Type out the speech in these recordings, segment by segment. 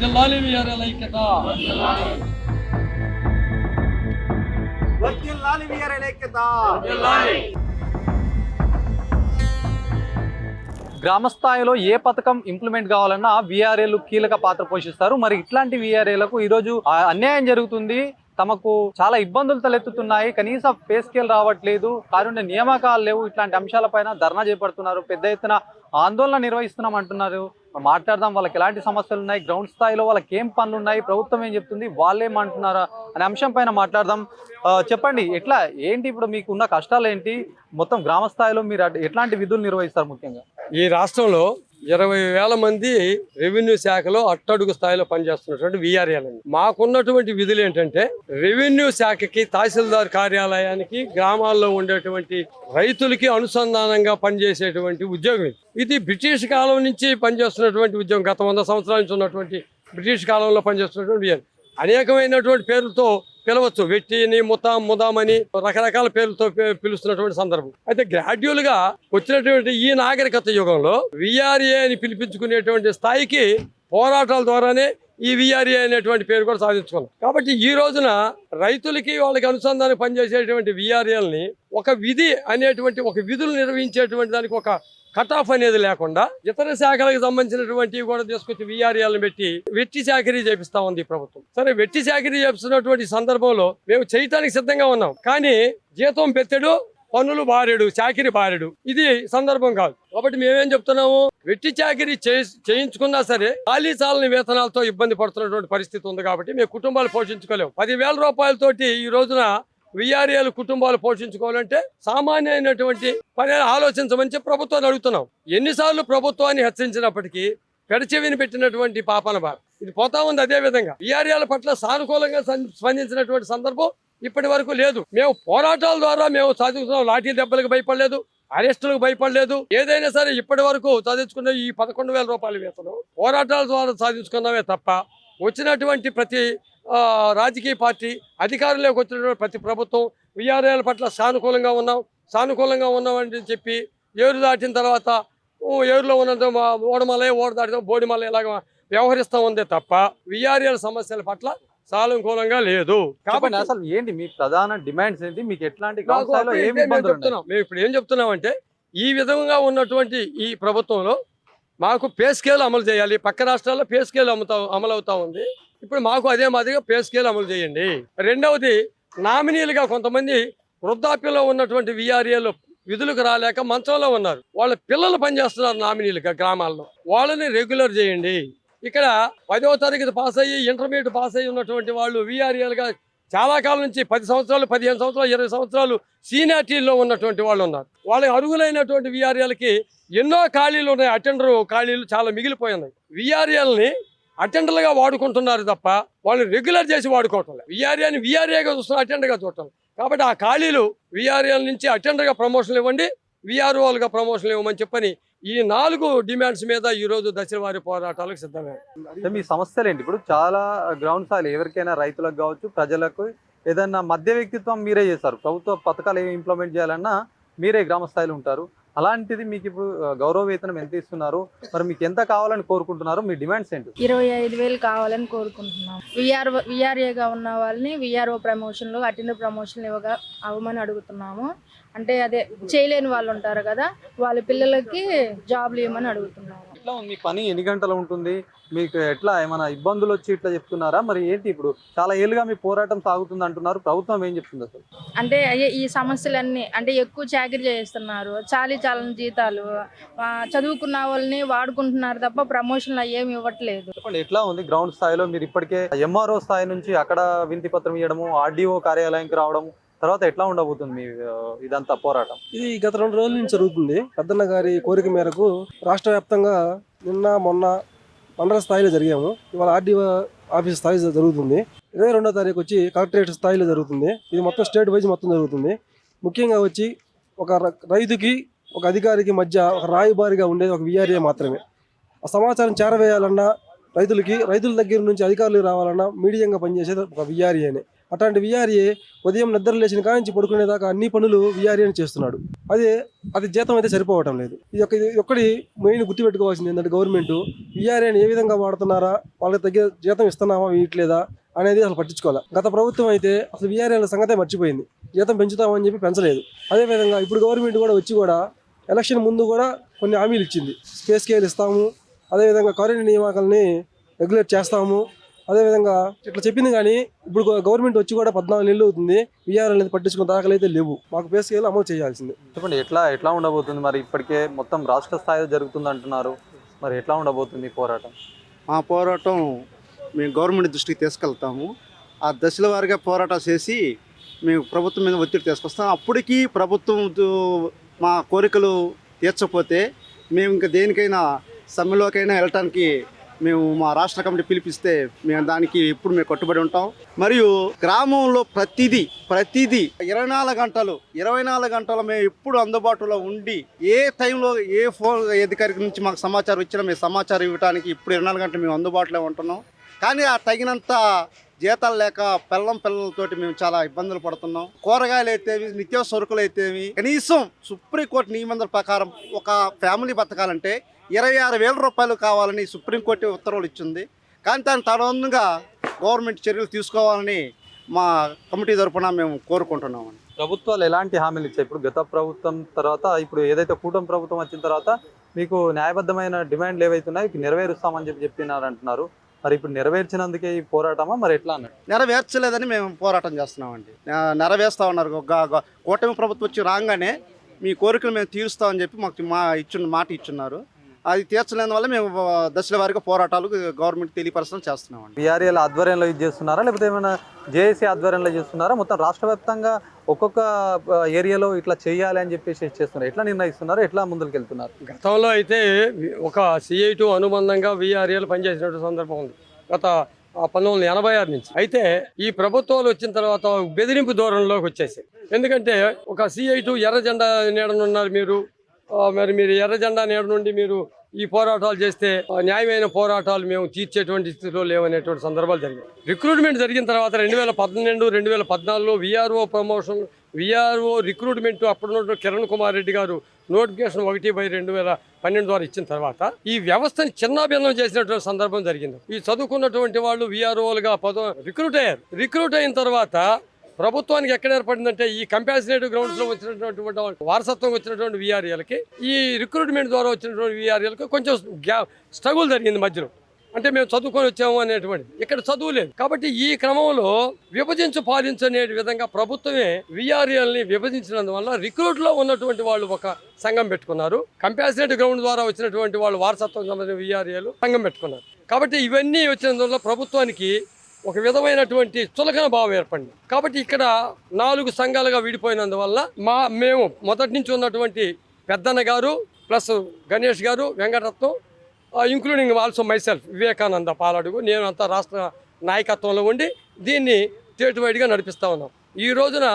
వర్ధిల్లాలి వీఆర్ఎల్ ఐక్యత. వర్ధిల్లాలి వీఆర్ఎల్ ఐక్యత. గ్రామ స్థాయిలో ఏ పథకం ఇంప్లిమెంట్ కావాలన్నా వీఆర్ఏలు కీలక పాత్ర పోషిస్తారు. మరి ఇట్లాంటి వీఆర్ఏలకు ఈరోజు అన్యాయం జరుగుతుంది, తమకు చాలా ఇబ్బందులు తలెత్తుతున్నాయి, కనీసం పే స్కేల్ రావట్లేదు, కారుణ్య నియామకాలు లేవు, ఇట్లాంటి అంశాలపైన ధర్నా చేపడుతున్నారు, పెద్ద ఎత్తున ఆందోళన నిర్వహిస్తున్నాం అంటున్నారు. మాట్లాడదాం, వాళ్ళకి ఎలాంటి సమస్యలు ఉన్నాయి, గ్రౌండ్ స్థాయిలో వాళ్ళకి ఏం పనులు ఉన్నాయి, ప్రభుత్వం ఏం చెప్తుంది, వాళ్ళేమంటున్నారా అనే అంశం పైన మాట్లాడదాం. చెప్పండి, ఎట్లా ఏంటి ఇప్పుడు మీకు ఉన్న కష్టాలు ఏంటి, మొత్తం గ్రామ స్థాయిలో మీరు ఎట్లాంటి విధులు నిర్వహిస్తారు? ముఖ్యంగా ఈ రాష్ట్రంలో 20,000 మంది రెవెన్యూ శాఖలో అట్టడుగు స్థాయిలో పనిచేస్తున్నటువంటి వీఆర్ఏలు. మాకున్నటువంటి విధులు ఏంటంటే రెవెన్యూ శాఖకి, తహసీల్దార్ కార్యాలయానికి, గ్రామాల్లో ఉండేటువంటి రైతులకి అనుసంధానంగా పనిచేసేటువంటి ఉద్యోగం ఇది. బ్రిటిష్ కాలం నుంచి పనిచేస్తున్నటువంటి ఉద్యోగం, గత 100 సంవత్సరాల నుంచి ఉన్నటువంటి బ్రిటిష్ కాలంలో పనిచేస్తున్నటువంటి అనేకమైనటువంటి పేర్లతో పిలవచ్చు. వెట్టిని, ముదామని రకరకాల పేర్లతో పిలుస్తున్నటువంటి సందర్భం. అయితే గ్రాడ్యువల్ గా వచ్చినటువంటి ఈ నాగరికత యుగంలో విఆర్ఏ అని పిలిపించుకునేటువంటి స్థాయికి పోరాటాల ద్వారానే ఈ విఆర్ఏ అనేటువంటి పేరు కూడా సాధించుకున్నాం. కాబట్టి ఈ రోజున రైతులకి, వాళ్ళకి అనుసంధానం పనిచేసేటువంటి విఆర్ఏలని ఒక విధి అనేటువంటి, ఒక విధులు నిర్వహించేటువంటి దానికి ఒక కట్ ఆఫ్ అనేది లేకుండా ఇతర శాఖలకు సంబంధించినటువంటివి కూడా తీసుకొచ్చి వీఆర్ఏలను పెట్టి వెట్టి చాకరీ చేపిస్తా ఉంది ప్రభుత్వం. సరే, వెట్టి చాకరీ చేపిస్తున్నటువంటి సందర్భంలో మేము చేయటానికి సిద్ధంగా ఉన్నాం, కానీ జీతం పెత్తడు, పన్నులు బారెడు, చాకరీ బారెడు, ఇది సందర్భం కాదు. కాబట్టి మేమేం చెప్తున్నాము, వెట్టి చాకరీ చేయించుకున్నా సరే ఖాళీ చాలని వేతనాలతో ఇబ్బంది పడుతున్నటువంటి పరిస్థితి ఉంది. కాబట్టి మేము కుటుంబాలు పోషించుకోలేము. 10,000 రూపాయలతోటి ఈ రోజున వీఆర్ఏలు కుటుంబాలు పోషించుకోవాలంటే సామాన్యమైనటువంటి పని ఆలోచించమని చెప్పి ప్రభుత్వాన్ని అడుగుతున్నాం. ఎన్నిసార్లు ప్రభుత్వాన్ని హెచ్చరించినప్పటికీ పెడచెవిని పెట్టినటువంటి పాపన బాధ ఇది పోతా ఉంది. అదే విధంగా వీఆర్ఏల పట్ల సానుకూలంగా స్పందించినటువంటి సందర్భం ఇప్పటి వరకు లేదు. మేము పోరాటాల ద్వారా మేము సాధించుకున్నాం. లాఠీ దెబ్బలకు భయపడలేదు, అరెస్టులకు భయపడలేదు. ఏదైనా సరే ఇప్పటి వరకు సాధించుకున్న ఈ 11,000 రూపాయల వేతనం పోరాటాల ద్వారా సాధించుకున్నామే తప్ప వచ్చినటువంటి ప్రతి రాజకీయ పార్టీ, అధికారంలోకి వచ్చినటువంటి ప్రతి ప్రభుత్వం వీఆర్ఏల పట్ల సానుకూలంగా ఉన్నామని చెప్పి ఏరు దాటిన తర్వాత ఏరులో ఉన్నంత ఓడమలే, ఓడ దాటిన బోడిమలే ఇలాగ వ్యవహరిస్తూ ఉందే తప్ప వీఆర్ఏల సమస్యల పట్ల సానుకూలంగా లేదు. కాబట్టి అసలు ఏంటి మీ ప్రధాన డిమాండ్స్ ఏంటి, మీకు ఎట్లాంటి మేము ఇప్పుడు ఏం చెప్తున్నామంటే, ఈ విధంగా ఉన్నటువంటి ఈ ప్రభుత్వంలో మాకు పే స్కేల్ అమలు చేయాలి. పక్క రాష్ట్రాల్లో పే స్కేల్ అమలు అవుతా ఉంది. ఇప్పుడు మాకు అదే మాదిరిగా పే స్కేల్ అమలు చేయండి. రెండవది, నామినీలుగా కొంతమంది వృద్ధాప్యంలో ఉన్నటువంటి వీఆర్ఏలు విధులకు రాలేక మంచంలో ఉన్నారు. వాళ్ళ పిల్లలు పనిచేస్తున్నారు నామినీలుగా గ్రామాల్లో, వాళ్ళని రెగ్యులర్ చేయండి. ఇక్కడ 10వ తరగతి పాస్ అయ్యి, ఇంటర్మీడియట్ పాస్ అయ్యి ఉన్నటువంటి వాళ్ళు వీఆర్ఏలుగా చాలా కాలం నుంచి 10 సంవత్సరాలు, 15 సంవత్సరాలు, 20 సంవత్సరాలు సీనియారిటీలో ఉన్నటువంటి వాళ్ళు ఉన్నారు. వాళ్ళకి అర్హులైనటువంటి వీఆర్ఏలకి ఎన్నో ఖాళీలు ఉన్నాయి. అటెండర్ ఖాళీలు చాలా మిగిలిపోయినాయి. వీఆర్ఏలని అటెండర్లుగా వాడుకుంటున్నారు తప్ప వాళ్ళు రెగ్యులర్ చేసి వాడుకోవటం లేదు. వీఆర్ఏని వీఆర్ఏగా చూస్తున్నారు, అటెండర్గా చూడటం. కాబట్టి ఆ ఖాళీలు వీఆర్ఏల నుంచి అటెండర్గా ప్రమోషన్లు ఇవ్వండి, వీఆర్ఓలుగా ప్రమోషన్లు ఇవ్వమని చెప్పని ఈ 4 డిమాండ్స్ మీద ఈ రోజు దశలవారీ పోరాటాలకు సిద్ధమే. మీ సమస్యలు ఏంటి? ఇప్పుడు చాలా గ్రౌండ్ స్థాయిలో ఎవరికైనా, రైతులకు కావచ్చు, ప్రజలకు ఏదైనా మధ్య వ్యక్తిత్వం మీరే చేస్తారు. ప్రభుత్వ పథకాలు ఏమి ఇంప్లిమెంట్ చేయాలన్నా మీరే గ్రామ స్థాయిలో ఉంటారు. అలాంటిది మీకు ఇప్పుడు గౌరవ వేతనం ఎంత ఇస్తున్నారు, మరి మీకు ఎంత కావాలని కోరుకుంటున్నారు, మీ డిమాండ్స్ ఏంటి? 25,000 కావాలని కోరుకుంటున్నాం. వీఆర్ఏగా ఉన్న వాళ్ళని వీఆర్ఓ ప్రమోషన్లు, అటెండర్ ప్రమోషన్లు అవ్వమని అడుగుతున్నాము. అంటే అదే చేయలేని వాళ్ళు ఉంటారు కదా, వాళ్ళ పిల్లలకి జాబ్లు ఇవ్వమని అడుగుతున్నాము. ఎట్లా మీ పని ఎన్ని గంటలు ఉంటుంది, మీకు ఎట్లా ఏమైనా ఇబ్బందులు వచ్చి ఇట్లా చెప్తున్నారా, మరి ఏంటి? ఇప్పుడు చాలా ఏళ్ళుగా మీ పోరాటం సాగుతుంది అంటున్నారు, ప్రభుత్వం ఏం చెప్తుంది అసలు? అంటే ఈ సమస్యలన్నీ, అంటే ఎక్కువ చాకరీ చేస్తున్నారు, చాలని జీతాలు, చదువుకున్న వాళ్ళని వాడుకుంటున్నారు తప్ప ప్రమోషన్లు ఏమి ఇవ్వట్లేదు. చెప్పండి, ఎట్లా ఉంది గ్రౌండ్ స్థాయిలో? మీరు ఇప్పటికే ఎంఆర్ఓ స్థాయి నుంచి అక్కడ వినతి పత్రం ఇవ్వడము, ఆర్డీఓ కార్యాలయానికి రావడం, తర్వాత ఎట్లా ఉండబోతుంది మీ ఇదంతా పోరాటం? ఇది గత 2 రోజుల నుంచి జరుగుతుంది. పెద్దన్న గారి కోరిక మేరకు రాష్ట్ర వ్యాప్తంగా నిన్న మొన్న మండల స్థాయిలో జరిగాము. ఇవాళ ఆర్డీఓ ఆఫీస్ స్థాయి జరుగుతుంది. 22వ తారీఖు వచ్చి కలెక్టరేట్ స్థాయిలో జరుగుతుంది. ఇది మొత్తం స్టేట్ వైజ్ మొత్తం జరుగుతుంది. ముఖ్యంగా వచ్చి ఒక రైతుకి, ఒక అధికారికి మధ్య ఒక రాయబారిగా ఉండేది ఒక వీఆర్ఏ మాత్రమే. ఆ సమాచారం చేరవేయాలన్నా రైతుల దగ్గర నుంచి అధికారులు రావాలన్నా మీడియంగా పనిచేసేది ఒక వీఆర్ఏనే. అట్లాంటి విఆర్ఏ ఉదయం నిద్ర లేచిన కానించి పడుకునేదాకా అన్ని పనులు విఆర్ఏని చేస్తున్నాడు. అది జీతం అయితే సరిపోవటం లేదు. ఇది ఒక్కడి మెయిన్ గుర్తుపెట్టుకోవాల్సింది ఏంటంటే గవర్నమెంట్ విఆర్ఏని ఏ విధంగా వాడుతున్నారా, వాళ్ళకి తగ్గ జీతం ఇస్తున్నామా ఇట్లేదా అనేది అసలు పట్టించుకోవాలి. గత ప్రభుత్వం అయితే అసలు విఆర్ఏల సంగతే మర్చిపోయింది. జీతం పెంచుతామని చెప్పి పెంచలేదు. అదేవిధంగా ఇప్పుడు గవర్నమెంట్ కూడా ఎలక్షన్ ముందు కూడా కొన్ని హామీలు ఇచ్చింది. స్పేస్ స్కేల్ ఇస్తాము, అదేవిధంగా క్వారంటైన్ నియామకాలని రెగ్యులేట్ చేస్తాము, అదేవిధంగా ఇట్లా చెప్పింది. కానీ ఇప్పుడు గవర్నమెంట్ వచ్చి కూడా 14 నెలలు అవుతుంది. విఆర్ఎల్ అనేది పట్టించుకున్న దాఖలు అయితే లేవు. మాకు పే స్కేల్ అమలు చేయాల్సిందే. చెప్పండి, ఎట్లా ఉండబోతుంది? మరి ఇప్పటికే మొత్తం రాష్ట్ర స్థాయిలో జరుగుతుంది అంటున్నారు. మరి ఎట్లా ఉండబోతుంది పోరాటం? మా పోరాటం మేము గవర్నమెంట్ దృష్టికి తీసుకెళ్తాము. ఆ దశల వారీగా పోరాటం చేసి మేము ప్రభుత్వం మీద ఒత్తిడి తీసుకొస్తాం. అప్పటికీ ప్రభుత్వం మా కోరికలు తీర్చకపోతే మేము ఇంకా దేనికైనా సమ్మెలోకైనా వెళ్ళటానికి మేము మా రాష్ట్ర కమిటీ పిలిపిస్తే మేము దానికి ఎప్పుడు మేము కట్టుబడి ఉంటాం. మరియు గ్రామంలో ప్రతిదీ 24 గంటలు మేము ఎప్పుడు అందుబాటులో ఉండి ఏ టైంలో ఏ ఫోన్ అధికారి నుంచి మాకు సమాచారం ఇచ్చినా మేము సమాచారం ఇవ్వడానికి ఇప్పుడు 24 గంటలు మేము అందుబాటులో ఉంటున్నాం. కానీ ఆ తగినంత జీతాలు లేక పిల్లలతోటి మేము చాలా ఇబ్బందులు పడుతున్నాం. కూరగాయలు అయితేవి, నిత్యావసర సరుకులు అయితేవి, కనీసం సుప్రీంకోర్టు నియమాల ప్రకారం ఒక ఫ్యామిలీ బతకాలంటే 26,000 రూపాయలు కావాలని సుప్రీంకోర్టు ఉత్తర్వులు ఇచ్చింది. కానీ దాని తదనుగుణంగా గవర్నమెంట్ చర్యలు తీసుకోవాలని మా కమిటీ తరఫున మేము కోరుకుంటున్నామండి. ప్రభుత్వాలు ఎలాంటి హామీలు ఇచ్చాయి? ఇప్పుడు గత ప్రభుత్వం తర్వాత ఇప్పుడు ఏదైతే కూటమి ప్రభుత్వం వచ్చిన తర్వాత మీకు న్యాయబద్ధమైన డిమాండ్లు ఏవైతున్నాయో నెరవేరుస్తామని చెప్పినారు అంటున్నారు. మరి ఇప్పుడు నెరవేర్చినందుకే ఈ పోరాటమా, మరి ఎట్లా అన్నారు? నెరవేర్చలేదని మేము పోరాటం చేస్తున్నామండి. నెరవేరుస్తా ఉన్నారు. కూటమి ప్రభుత్వం వచ్చి రాగానే మీ కోరికలు మేము తీరుస్తామని చెప్పి మాకు మాట ఇచ్చున్నారు. అది తీర్చలేని వల్ల మేము దశల వారీగా పోరాటాలు గవర్నమెంట్ తెలియపరచడం చేస్తున్నామండి. విఆర్ఏల ఆధ్వర్యంలో ఇది చేస్తున్నారా, లేకపోతే ఏమైనా జేఏసీ ఆధ్వర్యంలో చేస్తున్నారా? మొత్తం రాష్ట్ర వ్యాప్తంగా ఒక్కొక్క ఏరియాలో ఇట్లా చేయాలి అని చెప్పేసి చేస్తున్నారు. ఎట్లా నిర్ణయిస్తున్నారు, ఎట్లా ముందుకు వెళ్తున్నారు? గతంలో అయితే ఒక CI2 అనుబంధంగా విఆర్ఏలు పనిచేసినటువంటి సందర్భం ఉంది గత 1986 నుంచి. అయితే ఈ ప్రభుత్వాలు వచ్చిన తర్వాత బెదిరింపు ధోరణిలోకి వచ్చేసాయి. ఎందుకంటే ఒక CI2 ఎర్ర జెండా నీడనున్నారు మీరు, మరి మీరు ఎర్ర జెండా నీడ నుండి మీరు ఈ పోరాటాలు చేస్తే న్యాయమైన పోరాటాలు మేము తీర్చేటువంటి స్థితిలో లేవనేటువంటి సందర్భాలు జరిగాయి. రిక్రూట్మెంట్ జరిగిన తర్వాత 2012, 2014లో విఆర్ఓ రిక్రూట్మెంట్ అప్పుడున్న కిరణ్ కుమార్ రెడ్డి గారు నోటిఫికేషన్ 1/2012 ద్వారా ఇచ్చిన తర్వాత ఈ వ్యవస్థని చిన్నాభిన్నం చేసినటువంటి సందర్భం జరిగింది. ఈ చదువుకున్నటువంటి వాళ్ళు విఆర్ఓలుగా రిక్రూట్ అయిన తర్వాత ప్రభుత్వానికి ఎక్కడ ఏర్పడిందంటే ఈ కంపాసినేటివ్ గ్రౌండ్స్లో వచ్చినటువంటి వారసత్వం వచ్చినటువంటి విఆర్ఏలకి ఈ రిక్రూట్మెంట్ ద్వారా వచ్చినటువంటి విఆర్ఏలకి కొంచెం స్ట్రగుల్ జరిగింది మధ్యలో. అంటే మేము చదువుకొని వచ్చాము అనేటువంటిది, ఇక్కడ చదువు లేదు. కాబట్టి ఈ క్రమంలో పాలించు అనే విధంగా ప్రభుత్వమే విఆర్ఏల్ని విభజించినందువల్ల రిక్రూట్లో ఉన్నటువంటి వాళ్ళు ఒక సంఘం పెట్టుకున్నారు. కంపాసినేటివ్ గ్రౌండ్ ద్వారా వచ్చినటువంటి వాళ్ళు వారసత్వం సంబంధించిన విఆర్ఏలు సంఘం పెట్టుకున్నారు. కాబట్టి ఇవన్నీ వచ్చినందువల్ల ప్రభుత్వానికి ఒక విధమైనటువంటి చులకన భావం ఏర్పడింది. కాబట్టి ఇక్కడ 4 సంఘాలుగా విడిపోయినందువల్ల మేము మొదటి నుంచి ఉన్నటువంటి పెద్దన్న గారు ప్లస్ గణేష్ గారు, Venkataratnam, including also myself Vivekananda Paladugu, నేను అంతా రాష్ట్ర నాయకత్వంలో ఉండి దీన్ని స్టేట్ వైడ్గా నడిపిస్తూ ఉన్నాం. ఈ రోజున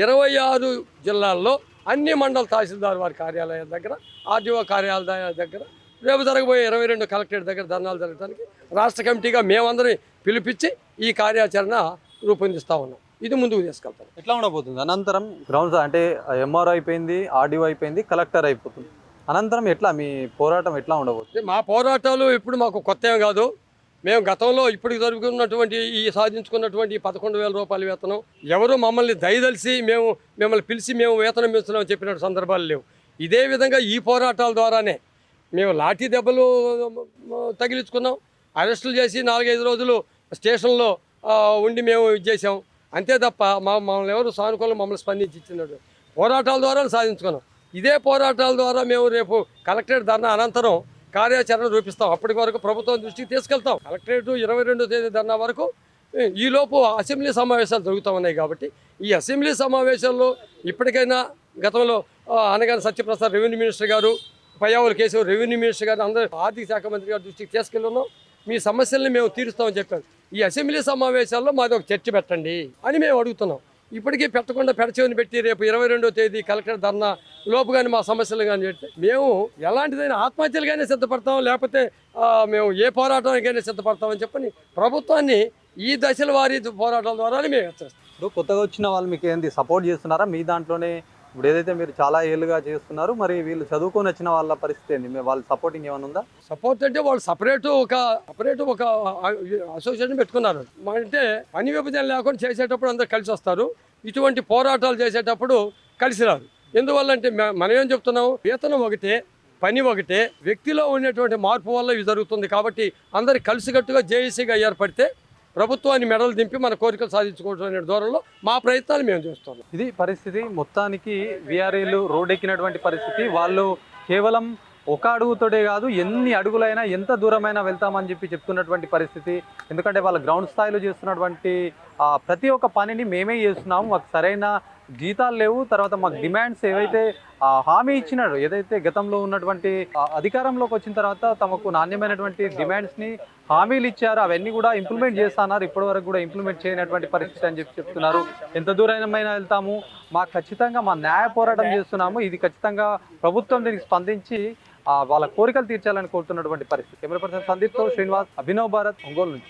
26 జిల్లాల్లో అన్ని మండల తహసీల్దార్ వారి కార్యాలయాల దగ్గర, ఆర్డీఓ కార్యాలయాల దగ్గర, రేపు జరగబోయే 22 కలెక్టరేట్ దగ్గర ధర్నాలు జరగడానికి రాష్ట్ర కమిటీగా మేమందరం పిలిపించి ఈ కార్యాచరణ రూపొందిస్తూ ఉన్నాం. ఇది ముందుకు తీసుకెళ్తాం. ఎట్లా ఉండబోతుంది అనంతరం? గ్రౌండ్స్ అంటే MRO అయిపోయింది, ఆర్డీఓ అయిపోయింది, కలెక్టర్ అయిపోతుంది. అనంతరం ఎట్లా మీ పోరాటం ఎట్లా ఉండబోతుంది? మా పోరాటాలు ఇప్పుడు మాకు కొత్త ఏం కాదు. మేము గతంలో ఇప్పటికి జరుగుతున్నటువంటి సాధించుకున్నటువంటి 11,000 రూపాయల వేతనం ఎవరు మమ్మల్ని దయదలిసి మిమ్మల్ని పిలిచి మేము వేతనం ఇస్తున్నామని చెప్పిన సందర్భాలు లేవు. ఇదే విధంగా ఈ పోరాటాల ద్వారానే మేము లాఠీ దెబ్బలు తగిలించుకున్నాం, అరెస్టులు చేసి 4-5 రోజులు స్టేషన్లో ఉండి మేము ఇది చేసాం. అంతే తప్ప మమ్మల్ని ఎవరు సానుకూలంగా మమ్మల్ని స్పందించి ఇచ్చినట్టు పోరాటాల ద్వారా సాధించుకున్నాం. ఇదే పోరాటాల ద్వారా మేము రేపు కలెక్టరేట్ ధర్నా అనంతరం కార్యాచరణ రూపిస్తాం. అప్పటి వరకు ప్రభుత్వం దృష్టికి తీసుకెళ్తాం. కలెక్టరేట్ 22వ తేదీ ధర్నా వరకు ఈలోపు అసెంబ్లీ సమావేశాలు జరుగుతూ ఉన్నాయి. కాబట్టి ఈ అసెంబ్లీ సమావేశాల్లో ఇప్పటికైనా గతంలో అనగానే సత్యప్రసాద్ రెవెన్యూ మినిస్టర్ గారు, పయ్యావుల కేశవ్ రెవెన్యూ మినిస్టర్ గారు, అందరూ ఆర్థిక శాఖ మంత్రి గారి దృష్టికి తీసుకెళ్ళున్నాం. మీ సమస్యల్ని మేము తీరుస్తామని చెప్పారు. ఈ అసెంబ్లీ సమావేశాల్లో మాది ఒక చర్చ పెట్టండి అని మేము అడుగుతున్నాం. ఇప్పటికీ పెట్టకుండా పెడచెవిని పెట్టి రేపు 22వ తేదీ కలెక్టర్ ధర్నా లోపు కానీ మా సమస్యలు కానీ చెప్తే మేము ఎలాంటిదైనా ఆత్మహత్యలుగానే సిద్ధపడతాం, లేకపోతే మేము ఏ పోరాటానికైనా సిద్ధపడతామని చెప్పని ప్రభుత్వాన్ని ఈ దశల వారీ పోరాటాల ద్వారానే మేము హెచ్చరిస్తాం. ఇప్పుడు కొత్తగా వచ్చిన వాళ్ళు మీకు ఏంది సపోర్ట్ చేస్తున్నారా మీ దాంట్లోనే? ఇప్పుడు ఏదైతే మీరు చాలా ఏళ్ళుగా చేస్తున్నారు, మరి వీళ్ళు చదువుకొని వచ్చిన వాళ్ళ పరిస్థితి ఏంది? వాళ్ళ సపోర్టింగ్ ఏమైనా ఉందా? సపోర్ట్ అంటే వాళ్ళు సపరేట్ ఒక అసోసియేషన్ పెట్టుకున్నారు. అంటే పని విభజన లేకుండా చేసేటప్పుడు అందరు కలిసి వస్తారు. ఇటువంటి పోరాటాలు చేసేటప్పుడు కలిసి రారు. ఎందువల్ల అంటే మనం ఏం చెప్తున్నాం, వేతనం ఒకటే, పని ఒకటే, వ్యక్తిలో ఉండేటువంటి మార్పు వల్ల ఇది జరుగుతుంది. కాబట్టి అందరు కలిసికట్టుగా జేఏసీగా ఏర్పడితే ప్రభుత్వాన్ని మెడలు దింపి మన కోరికలు సాధించుకోవడం అనే దూరంలో మా ప్రయత్నాలు మేము చేస్తున్నాం. ఇది పరిస్థితి. మొత్తానికి వీఆర్ఏలు రోడ్డెక్కినటువంటి పరిస్థితి. వాళ్ళు కేవలం ఒక అడుగుతోటే కాదు, ఎన్ని అడుగులైనా ఎంత దూరమైనా వెళ్తామని చెప్పి చెప్తున్నటువంటి పరిస్థితి. ఎందుకంటే వాళ్ళ గ్రౌండ్ స్థాయిలో చేస్తున్నటువంటి ప్రతి ఒక్క పనిని మేమే చేస్తున్నాము, మాకు సరైన జీతాలు లేవు, తర్వాత మాకు డిమాండ్స్ ఏవైతే హామీ ఇచ్చినాడు, ఏదైతే గతంలో ఉన్నటువంటి అధికారంలోకి వచ్చిన తర్వాత తమకు నాణ్యమైనటువంటి డిమాండ్స్ని హామీలు ఇచ్చారు, అవన్నీ కూడా ఇంప్లిమెంట్ చేస్తున్నారు. ఇప్పటి వరకు కూడా ఇంప్లిమెంట్ చేయనటువంటి పరిస్థితి అని చెప్పి చెప్తున్నారు. ఎంత దూరమైనా వెళ్తాము, మాకు ఖచ్చితంగా మా న్యాయ పోరాటం చేస్తున్నాము, ఇది ఖచ్చితంగా ప్రభుత్వం దీనికి స్పందించి వాళ్ళ కోరికలు తీర్చాలని కోరుతున్నటువంటి పరిస్థితి. కెమెరా పర్సన్ సందీప్తో శ్రీనివాస్, అభినవ్ భారత్, ఒంగోలు నుంచి.